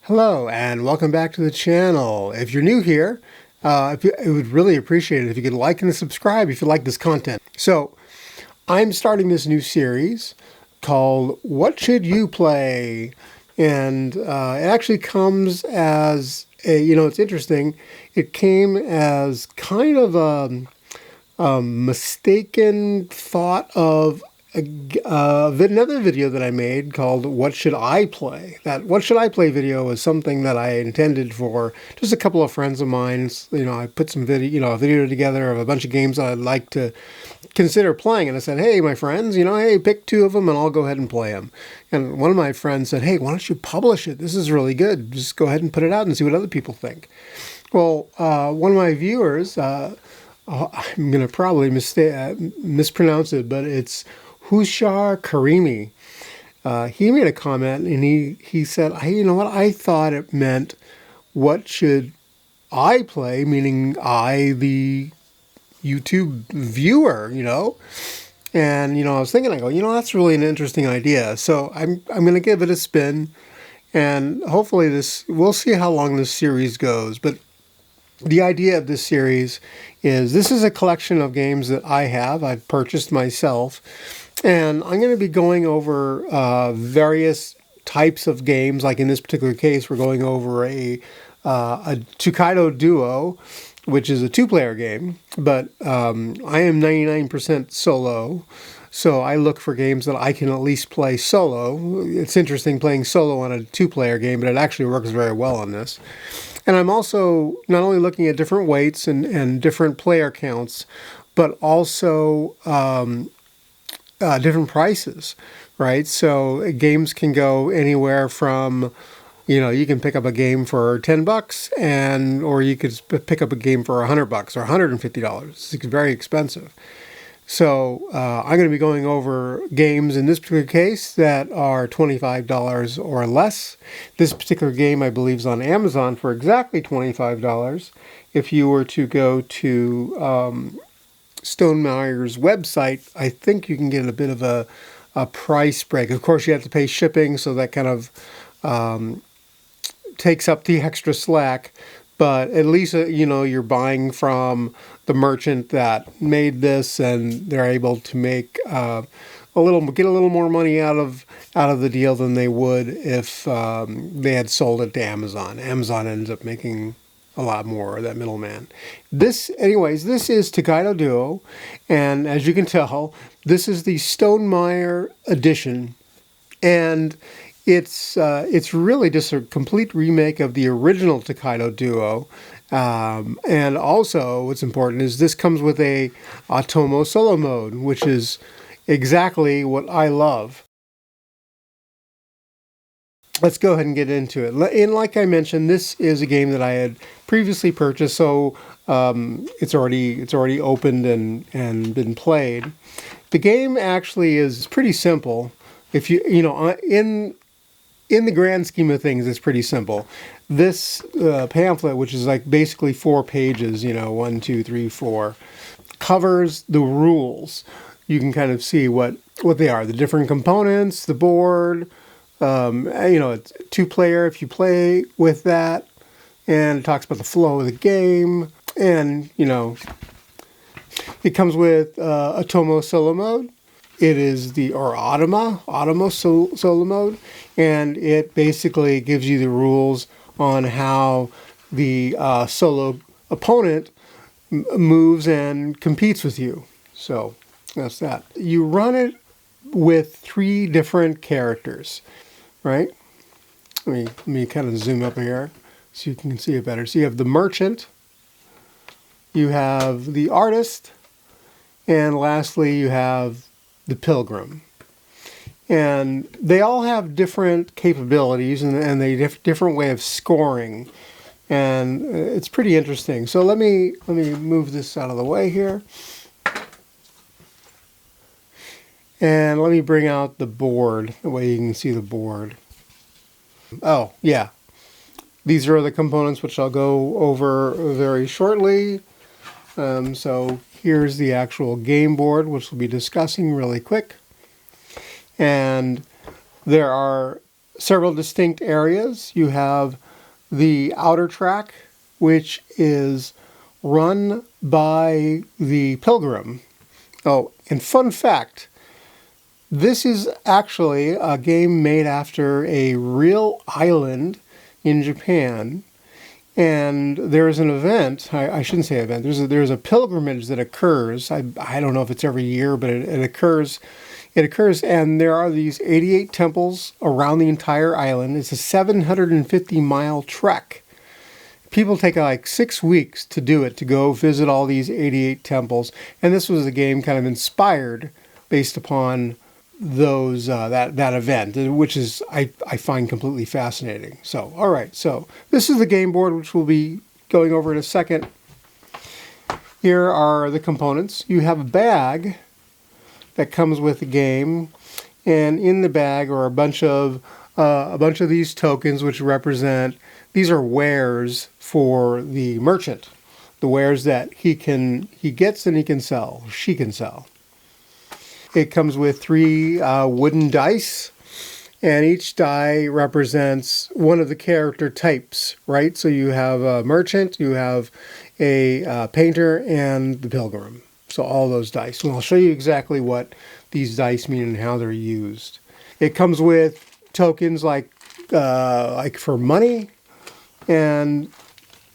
Hello and welcome back to the channel. If you're new here, I would really appreciate it if you could like and subscribe if you like this content. So I'm starting this new series called What Should You Play? And it actually comes as it's interesting. It came as kind of a mistaken thought of another video that I made called What Should I Play? That What Should I Play video was something that I intended for just a couple of friends of mine. I put some a video together of a bunch of games that I'd like to consider playing. And I said, hey, my friends, hey, pick two of them and I'll go ahead and play them. And one of my friends said, hey, why don't you publish it? This is really good. Just go ahead and put it out and see what other people think. Well, one of my viewers, I'm going to probably mispronounce it, but it's Hushar Karimi. He made a comment and he said, hey, you know what? I thought it meant what should I play, meaning I, the YouTube viewer, And, I was thinking, I go, that's really an interesting idea. So I'm going to give it a spin and hopefully we'll see how long this series goes. But the idea of this series is this is a collection of games that I've purchased myself. And I'm going to be going over various types of games. Like in this particular case, we're going over a Tokaido Duo, which is a two-player game. But I am 99% solo, so I look for games that I can at least play solo. It's interesting playing solo on a two-player game, but it actually works very well on this. And I'm also not only looking at different weights and different player counts, but also different prices, right? So games can go anywhere from, you can pick up a game for $10 or you could pick up a game for $100 or $150. It's very expensive. So I'm going to be going over games in this particular case that are $25 or less. This particular game, I believe, is on Amazon for exactly $25. If you were to go to Stonemeier's website, I think you can get a bit of a price break. Of course, you have to pay shipping, so that kind of takes up the extra slack. But at least, you're buying from the merchant that made this, and they're able to make get a little more money out of the deal than they would if they had sold it to Amazon. Amazon ends up making a lot more, that middleman. This is Tokaido Duo, and as you can tell, this is the Stonemaier edition, and it's really just a complete remake of the original Tokaido Duo. And also, what's important is this comes with a Atomo solo mode, which is exactly what I love. Let's go ahead and get into it. And like I mentioned, this is a game that I had previously purchased, so it's already opened and been played. The game actually is pretty simple. If in the grand scheme of things, it's pretty simple. This pamphlet, which is like basically 4 pages, 1, 2, 3, 4, covers the rules. You can kind of see what they are, the different components, the board. It's 2-player if you play with that, and it talks about the flow of the game, and it comes with Atomo solo mode. It is Atomo solo mode, and it basically gives you the rules on how the solo opponent moves and competes with you. So that's that. You run it with 3 different characters, right? Let me kind of zoom up here so you can see it better. So you have the merchant, you have the artist, and lastly you have the pilgrim. And they all have different capabilities and they different way of scoring, and it's pretty interesting. So let me move this out of the way here, and let me bring out the board. That way you can see the board. Oh yeah, these are the components which I'll go over very shortly. So here's the actual game board, which we'll be discussing really quick. And there are several distinct areas. You have the outer track, which is run by the pilgrim. Oh, and fun fact, this is actually a game made after a real island in Japan. And there's an event, I shouldn't say event, there's a pilgrimage that occurs. I don't know if it's every year, but it occurs. It occurs, and there are these 88 temples around the entire island. It's a 750-mile trek. People take like 6 weeks to do it, to go visit all these 88 temples. And this was a game kind of inspired based upon those that event, which is I find completely fascinating. So, all right, so this is the game board, which we'll be going over in a second. Here are the components. You have a bag that comes with the game, and in the bag are a bunch of these tokens, which represent, these are wares for the merchant, the wares that he gets and he can sell, she can sell. It comes with 3 wooden dice, and each die represents one of the character types, right? So you have a merchant, you have a painter, and the pilgrim. So all those dice. And I'll show you exactly what these dice mean and how they're used. It comes with tokens like for money, and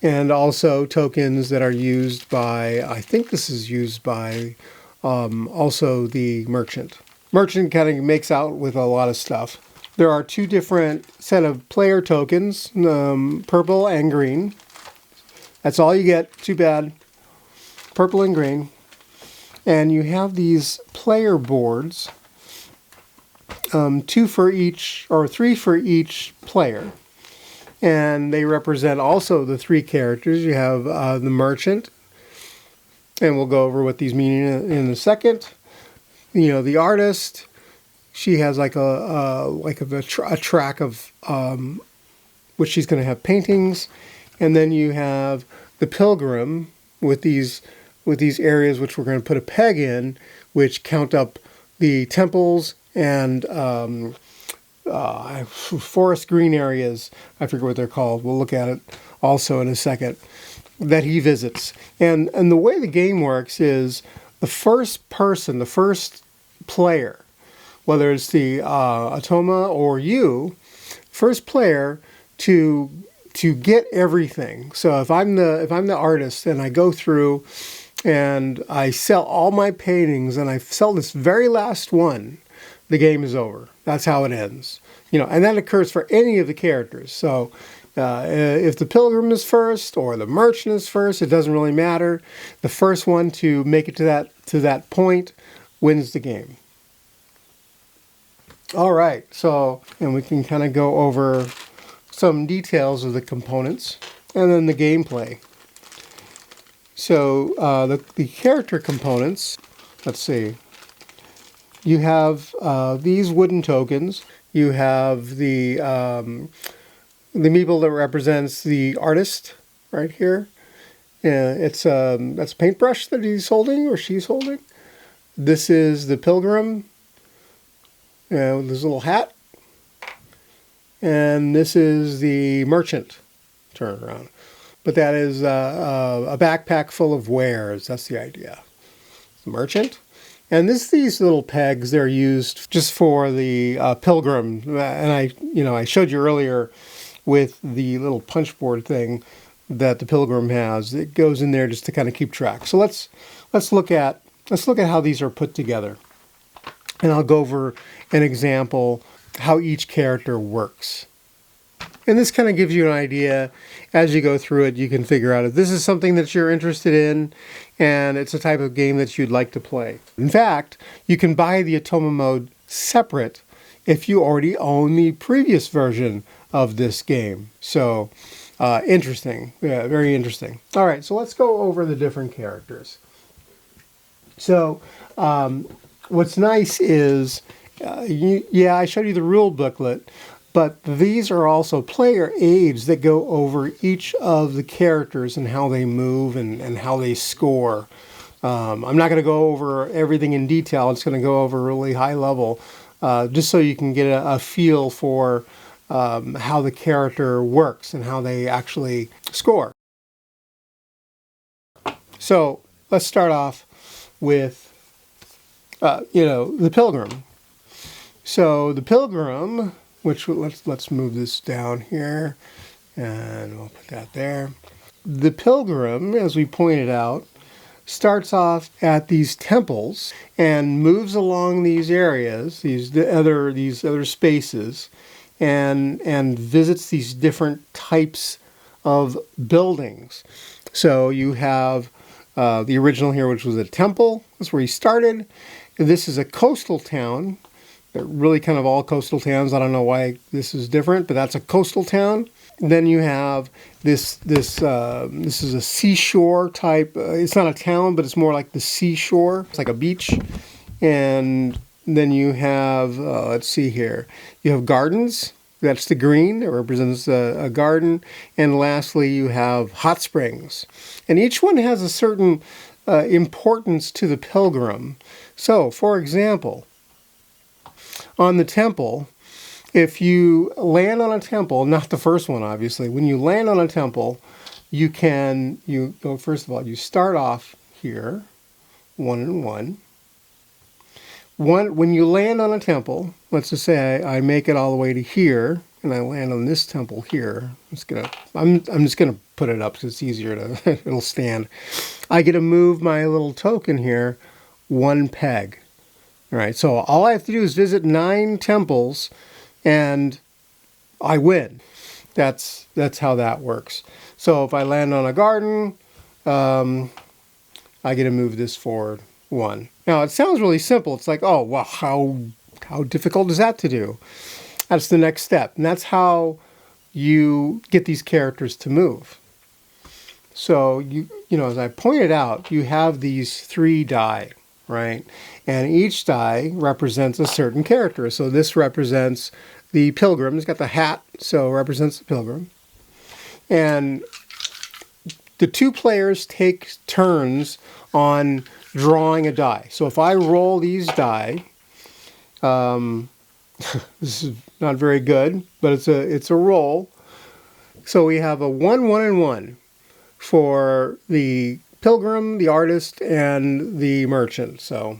also tokens that are used by, I think this is used by also the merchant. Merchant kind of makes out with a lot of stuff. There are 2 different set of player tokens, purple and green. That's all you get, too bad. Purple and green. And you have these player boards, 2 for each, or 3 for each player. And they represent also the 3 characters. You have the merchant, and we'll go over what these mean in a second. You know, the artist, she has like a track of which she's going to have paintings, and then you have the pilgrim with these areas which we're going to put a peg in, which count up the temples and forest green areas. I forget what they're called. We'll look at it also in a second, that he visits. And the way the game works is the first person, the first player, whether it's the Otoma or you, first player to get everything. So if I'm the artist and I go through and I sell all my paintings and I sell this very last one, the game is over. That's how it ends. You know, and that occurs for any of the characters. So if the pilgrim is first or the merchant is first, it doesn't really matter. The first one to make it to that point wins the game. All right, so, and we can kind of go over some details of the components and then the gameplay. So the character components, let's see. You have these wooden tokens. You have the meeple that represents the artist right here. That's a paintbrush that he's holding or she's holding. This is the pilgrim with his little hat. And this is the merchant. Turn around. But that is a backpack full of wares. That's the idea. The merchant. And these little pegs, they're used just for the pilgrim. And I showed you earlier with the little punch board thing that the pilgrim has. It goes in there just to kind of keep track. So let's look at how these are put together. And I'll go over an example how each character works. And this kind of gives you an idea. As you go through it, you can figure out if this is something that you're interested in and it's a type of game that you'd like to play. In fact, you can buy the Otoma mode separate if you already own the previous version of this game. So, interesting. Yeah, very interesting. All right, so let's go over the different characters. So, what's nice is, I showed you the rule booklet, but these are also player aids that go over each of the characters and how they move and how they score. I'm not going to go over everything in detail. It's going to go over really high level, just so you can get a feel for how the character works and how they actually score. So let's start off with, the pilgrim. So the pilgrim, which let's move this down here, and we'll put that there. The pilgrim, as we pointed out, starts off at these temples and moves along these areas, these other spaces, and visits these different types of buildings. So you have the original here, which was a temple. That's where he started. This is a coastal town. They're really kind of all coastal towns. I don't know why this is different, but that's a coastal town. Then you have this is a seashore type. It's not a town, but it's more like the seashore. It's like a beach. And then you have, let's see here, you have gardens. That's the green. It represents a garden. And lastly, you have hot springs. And each one has a certain importance to the pilgrim. So, for example, on the temple, if you land on a temple, not the first one obviously, when you land on a temple, first of all, you start off here, 1 and 1. When you land on a temple, let's just say I make it all the way to here, and I land on this temple here. I'm just gonna put it up because it's easier to it'll stand. I get to move my little token here 1 peg. All right, so all I have to do is visit 9 temples, and I win. That's how that works. So if I land on a garden, I get to move this forward 1. Now it sounds really simple. It's like, oh well, how difficult is that to do? That's the next step, and that's how you get these characters to move. So you as I pointed out, you have these 3 die, right? And each die represents a certain character. So this represents the pilgrim. It's got the hat, so it represents the pilgrim. And the 2 players take turns on drawing a die. So if I roll these die, this is not very good, but it's a roll. So we have a 1, 1, and 1 for the pilgrim, the artist, and the merchant. So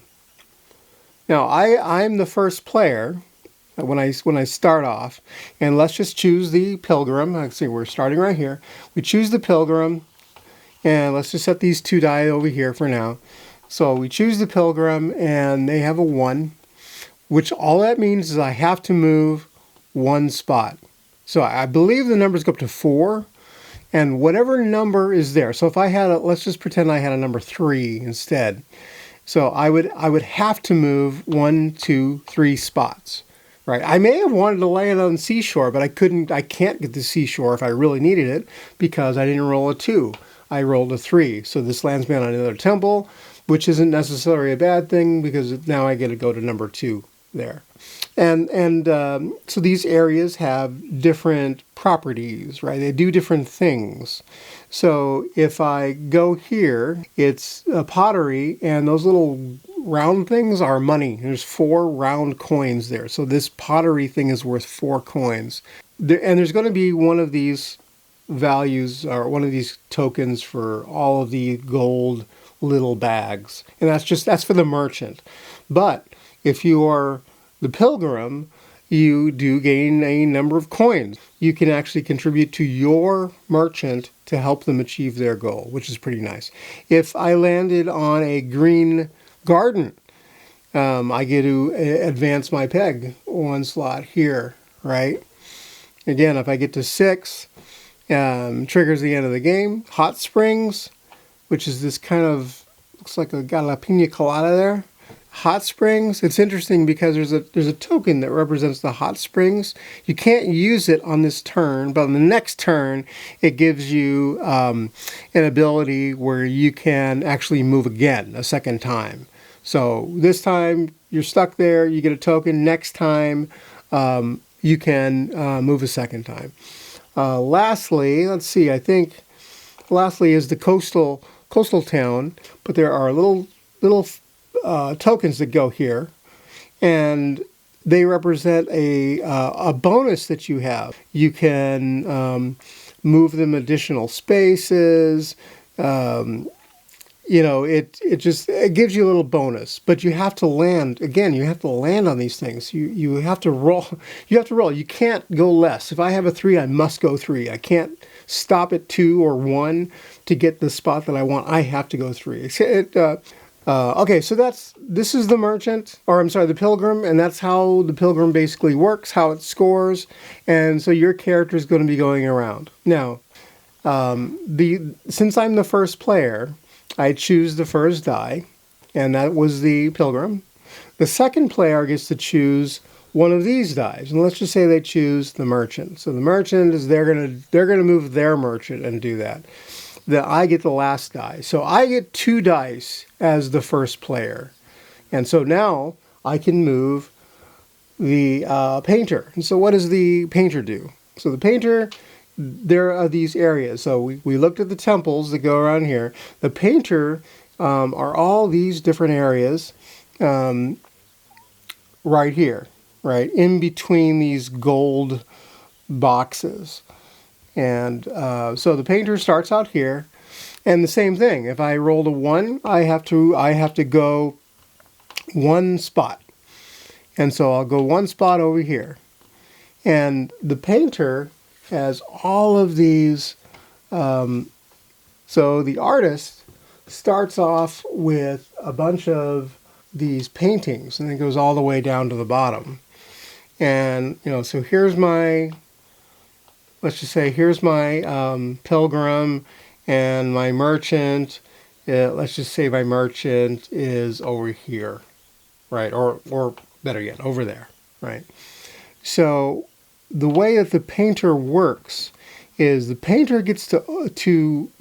now I'm the first player when I start off, and let's just choose the pilgrim. Let's see, we're starting right here. We choose the pilgrim, and let's just set these 2 die over here for now. So we choose the pilgrim, and they have a 1, which all that means is I have to move 1 spot. So I believe the numbers go up to 4, and whatever number is there. So if I had let's just pretend I had a number 3 instead. So I would have to move 1, 2, 3 spots, right? I may have wanted to land on the seashore, but I can't get the seashore if I really needed it because I didn't roll a 2. I rolled a 3. So this lands me on another temple, which isn't necessarily a bad thing because now I get to go to number 2 there. And so these areas have different properties, right? They do different things. So if I go here, it's a pottery, and those little round things are money. There's 4 round coins there. So this pottery thing is worth 4 coins. And there's going to be one of these values or one of these tokens for all of the gold little bags. And that's for the merchant. But if you are the pilgrim, you do gain a number of coins. You can actually contribute to your merchant to help them achieve their goal, which is pretty nice. If I landed on a green garden, I get to advance my peg 1 slot here, right? Again, if I get to 6, triggers the end of the game. Hot springs, which is this kind of, looks like got a pina colada there. Hot springs, it's interesting because there's a token that represents the hot springs. You can't use it on this turn, but on the next turn, it gives you an ability where you can actually move again a second time. So this time you're stuck there, you get a token. Next time you can move a second time. Lastly, let's see, I think lastly is the coastal town, but there are little tokens that go here, and they represent a bonus that you have. You can move them additional spaces. You know, it gives you a little bonus, but you have to land. Again, you have to land on these things. You have to roll. You have to roll. You can't go less. If I have a 3, I must go 3. I can't stop at 2 or 1 to get the spot that I want. I have to go 3. Okay, so this is the merchant, or I'm sorry, the pilgrim, and that's how the pilgrim basically works, how it scores, and so your character is going to be going around. Now, since I'm the first player, I choose the first die, and that was the pilgrim. The second player gets to choose one of these dies, and let's just say they choose the merchant. So the merchant is they're gonna move their merchant and do that. Then I get the last die, so I get 2 dice as the first player, and so now I can move the painter. And so what does the painter do? So the painter, there are these areas. So we looked at the temples that go around here. The painter are all these different areas right here, right in between these gold boxes. And so the painter starts out here, and the same thing. If I rolled a 1, I have to go 1 spot, and so I'll go 1 spot over here. And the painter has all of these. So the artist starts off with a bunch of these paintings, and it goes all the way down to the bottom. And so here's my. Let's just say here's my pilgrim and my merchant. Let's just say my merchant is over here, right? Or better yet, over there, right? So the way that the painter works is the painter gets to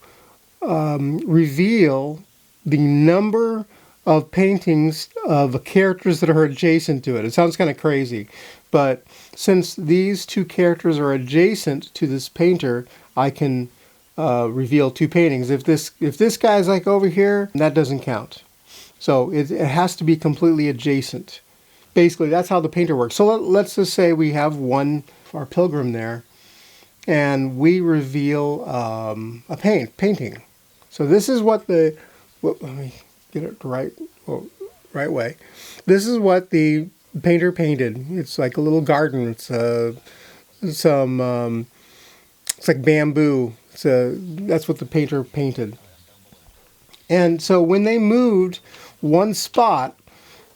reveal the number of paintings of characters that are adjacent to it. It sounds kind of crazy, but since these 2 characters are adjacent to this painter, I can reveal 2 paintings. If this guy's like over here, that doesn't count. So it has to be completely adjacent. Basically, that's how the painter works. So let's just say we have our pilgrim there, and we reveal a painting. So this is what let me get it right way. This is what the painter painted. It's like a little garden. It's it's like bamboo. That's what the painter painted. And so when they moved 1 spot,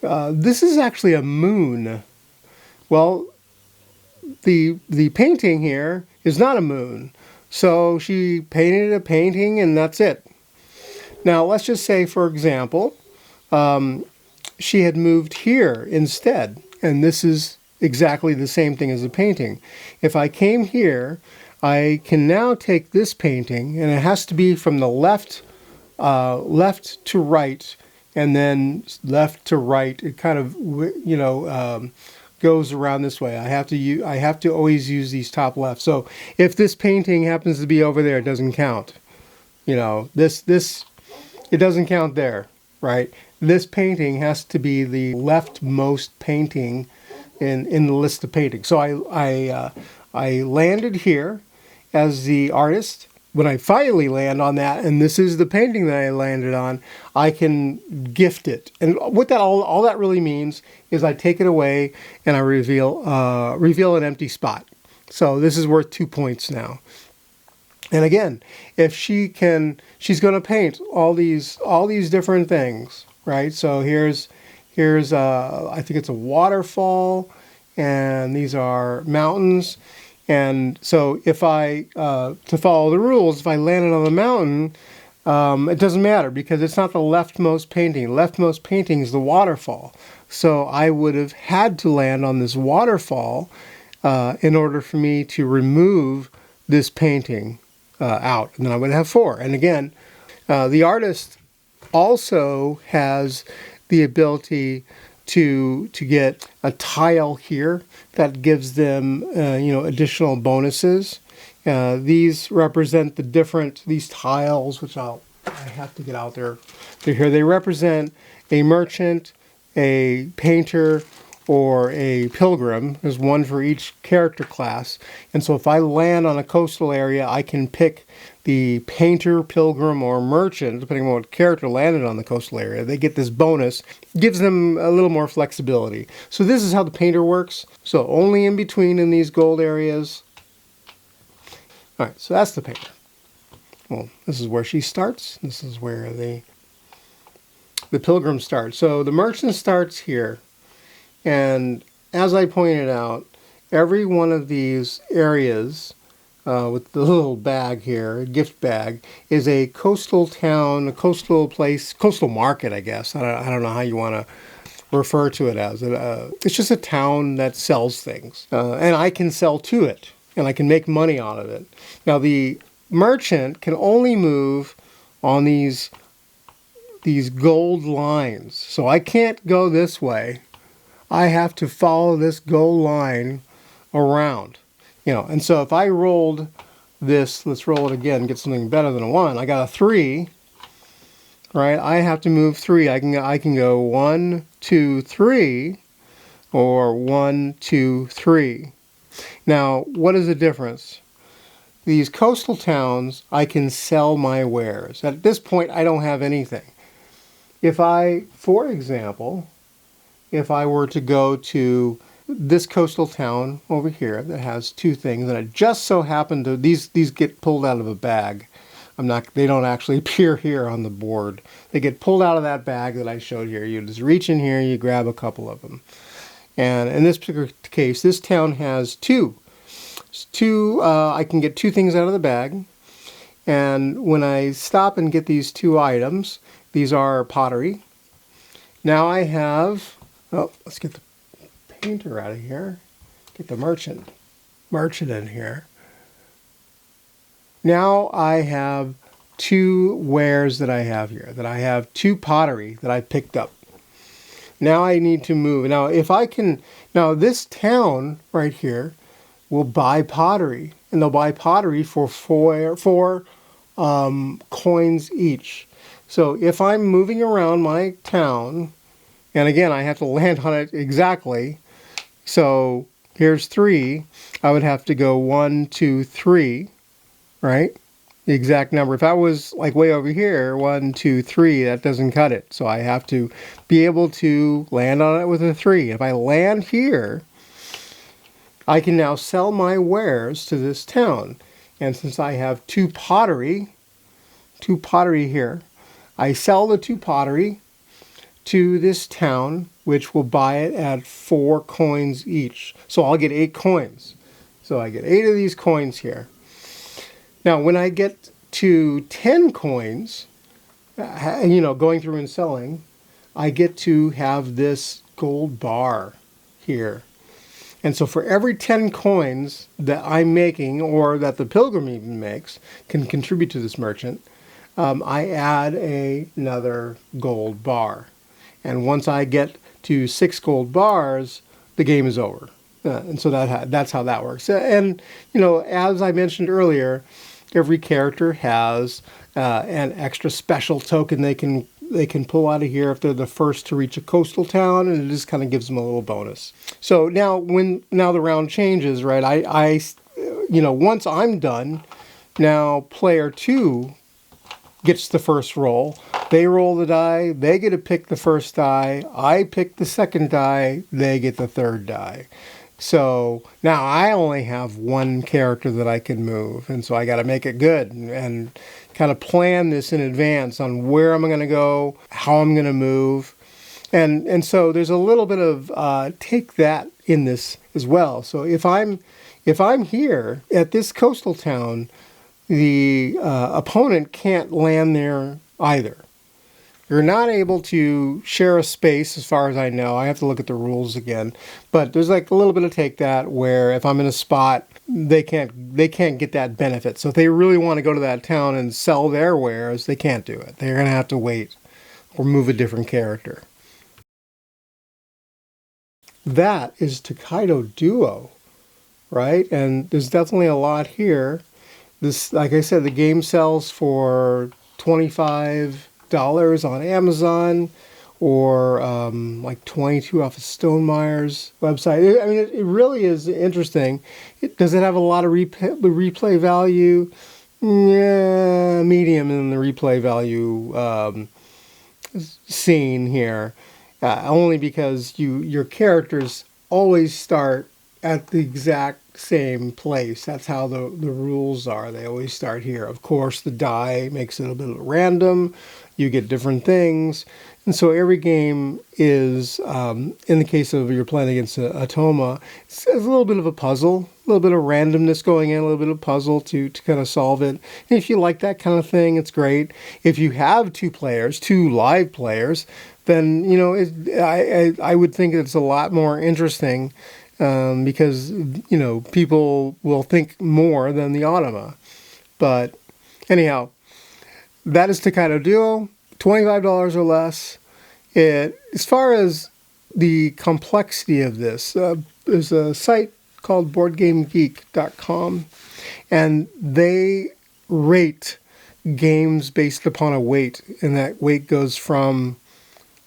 this is actually a moon. Well, the painting here is not a moon. So she painted a painting, and that's it. Now, let's just say, for example, she had moved here instead, and this is exactly the same thing as the painting. If I came here, I can now take this painting, and it has to be from the left to right, and then left to right. It kind of goes around this way. I have to always use these top left. So if this painting happens to be over there, it doesn't count. This it doesn't count there, right? This painting has to be the leftmost painting in the list of paintings. So I landed here as the artist. When I finally land on that, and this is the painting that I landed on, I can gift it. And what that all that really means is I take it away and I reveal an empty spot. So this is worth 2 points now. And again, if she's going to paint all these different things, right? So here's I think it's a waterfall, and these are mountains. And so if I, to follow the rules, if I landed on the mountain, it doesn't matter because it's not the leftmost painting. Leftmost painting is the waterfall. So I would have had to land on this waterfall in order for me to remove this painting out. And then I would have 4. And again, the artist also has the ability to get a tile here that gives them additional bonuses. These represent these tiles, which I have to get out there. They're here. They represent a merchant, a painter, or a pilgrim. There's one for each character class. And so if I land on a coastal area, I can pick the painter, pilgrim, or merchant, depending on what character landed on the coastal area. They get this bonus. Gives them a little more flexibility. So this is how the painter works. So only in between in these gold areas. All right, so that's the painter. Well, this is where she starts. This is where the pilgrim starts. So the merchant starts here. And as I pointed out, every one of these areas with the little bag here, a gift bag, is a coastal town, a coastal place, coastal market, I guess. I don't know how you want to refer to it as. It's just a town that sells things. And I can sell to it, and I can make money out of it. Now, the merchant can only move on these gold lines. So I can't go this way. I have to follow this gold line around, and so if I rolled this, let's roll it again, get something better than a 1. I got a 3, right? I have to move 3. I can go 1, 2, 3, or 1, 2, 3. Now, what is the difference? These coastal towns, I can sell my wares. At this point, I don't have anything. If I, for example, if I were to go to this coastal town over here that has 2 things, and it just so happened to, these get pulled out of a bag. They don't actually appear here on the board. They get pulled out of that bag that I showed here. You just reach in here, you grab a couple of them. And in this particular case, this town has 2. I can get 2 things out of the bag. And when I stop and get these 2 items, these are pottery. Now I have, let's get the painter out of here. Get the merchant in here. Now I have 2 wares that I have here. That I have 2 pottery that I picked up. Now I need to move. Now this town right here will buy pottery. And they'll buy pottery for 4 coins each. So if I'm moving around my town, and again, I have to land on it exactly. So here's 3. I would have to go 1, 2, 3, right? The exact number. If I was like way over here, 1, 2, 3, that doesn't cut it. So I have to be able to land on it with a 3. If I land here, I can now sell my wares to this town. And since I have 2 pottery here, I sell the 2 pottery to this town, which will buy it at 4 coins each. So I'll get 8 coins. So I get 8 of these coins here. Now, when I get to 10 coins, going through and selling, I get to have this gold bar here. And so for every 10 coins that I'm making, or that the pilgrim even makes, can contribute to this merchant, I add another gold bar. And once I get to 6 gold bars, the game is over. And so that's how that works. And, as I mentioned earlier, every character has an extra special token they can pull out of here if they're the first to reach a coastal town, and it just kind of gives them a little bonus. So now the round changes, right? I once I'm done, now player 2 gets the first roll. They roll the die, they get to pick the first die, I pick the second die, they get the third die. So now I only have 1 character that I can move, and so I got to make it good and kind of plan this in advance on where I'm going to go, how I'm going to move. And so there's a little bit of take that in this as well. So if I'm here at this coastal town, the opponent can't land there either. You're not able to share a space as far as I know. I have to look at the rules again. But there's like a little bit of take that where if I'm in a spot, they can't get that benefit. So if they really want to go to that town and sell their wares, they can't do it. They're going to have to wait or move a different character. That is Tokaido Duo, right? And there's definitely a lot here. This, like I said, the game sells for $25 on Amazon, or like 22 off of Stonemeier's website. I mean, it really is interesting. Does it have a lot of replay value? Yeah, medium in the replay value scene here. Only because your characters always start at the exact same place. That's how the rules are. They always start here. Of course, the die makes it a bit random. You get different things. And so every game is, in the case of you're playing against Atoma, it's a little bit of a puzzle, a little bit of randomness going in, a little bit of puzzle to kind of solve it. And if you like that kind of thing, it's great. If you have two live players, then, you know, I would think it's a lot more interesting because, you know, people will think more than the Automa. But anyhow, that is Tokaido Duo, $25 or less. As far as the complexity of this, there's a site called BoardGameGeek.com, and they rate games based upon a weight, and that weight goes from,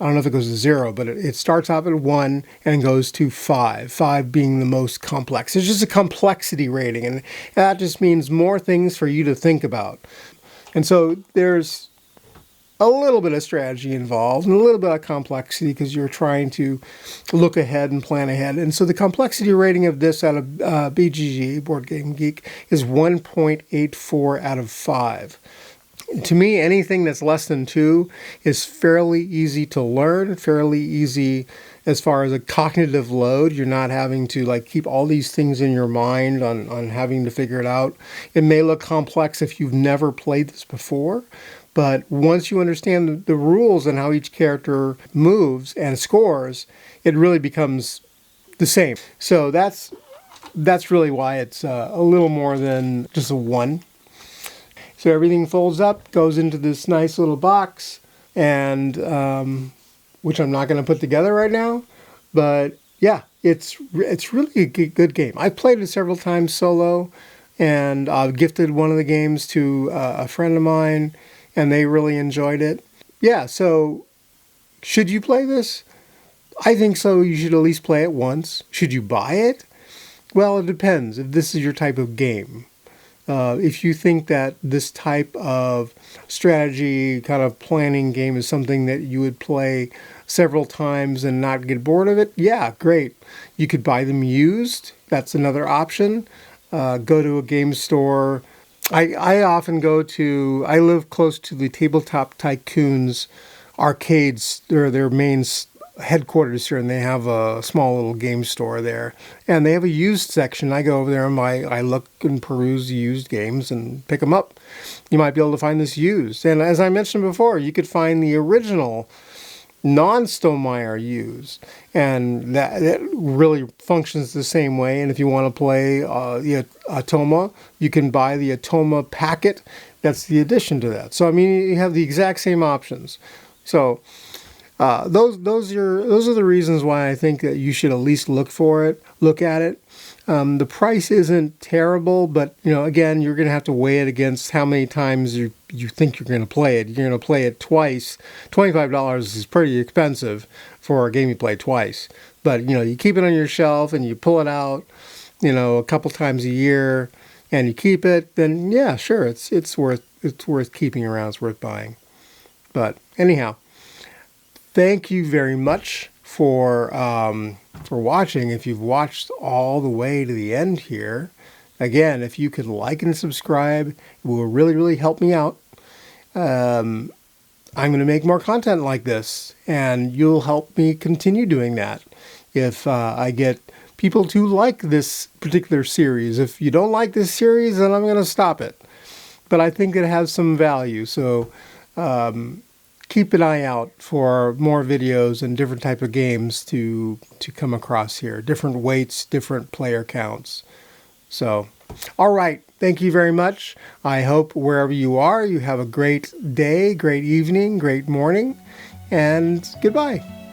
I don't know if it goes to 0, but it starts off at 1 and goes to 5, 5 being the most complex. It's just a complexity rating, and that just means more things for you to think about. And so there's a little bit of strategy involved and a little bit of complexity because you're trying to look ahead and plan ahead. And so the complexity rating of this out of BGG, Board Game Geek, is 1.84 out of 5. To me, anything that's less than 2 is fairly easy to learn, fairly easy as far as a cognitive load. You're not having to like keep all these things in your mind on having to figure it out. It may look complex if you've never played this before, but once you understand the rules and how each character moves and scores, it really becomes the same. So that's really why it's a little more than just a 1. So everything folds up, goes into this nice little box, and which I'm not going to put together right now. But yeah, it's really a good game. I've played it several times solo, and I've gifted one of the games to a friend of mine, and they really enjoyed it. Yeah, so should you play this? I think so. You should at least play it once. Should you buy it? Well, it depends if this is your type of game. If you think that this type of strategy kind of planning game is something that you would play several times and not get bored of it, yeah, great. You could buy them used. That's another option. Go to a game store. I often I live close to the Tabletop Tycoons arcades. They're their main headquarters here, and they have a small little game store there, and they have a used section. I go over there and I look and peruse used games and pick them up. You might be able to find this used, and as I mentioned before, you could find the original non-Stonemaier used, and that really functions the same way. And if you want to play the Atoma, you can buy the Atoma packet. That's the addition to that. So I mean, you have the exact same options. So those are the reasons why I think that you should at least look at it. The price isn't terrible, but you know, again, you're going to have to weigh it against how many times you think you're going to play it. You're going to play it twice. $25 is pretty expensive for a game you play twice. But you know, you keep it on your shelf and you pull it out, you know, a couple times a year, and you keep it. Then yeah, sure, it's worth keeping around. It's worth buying. But anyhow, thank you very much for watching. If you've watched all the way to the end here, again, if you could like and subscribe, it will really, really help me out. I'm going to make more content like this, and you'll help me continue doing that if I get people to like this particular series. If you don't like this series, then I'm going to stop it. But I think it has some value, so keep an eye out for more videos and different type of games to come across here. Different weights, different player counts. So, all right. Thank you very much. I hope wherever you are, you have a great day, great evening, great morning, and goodbye.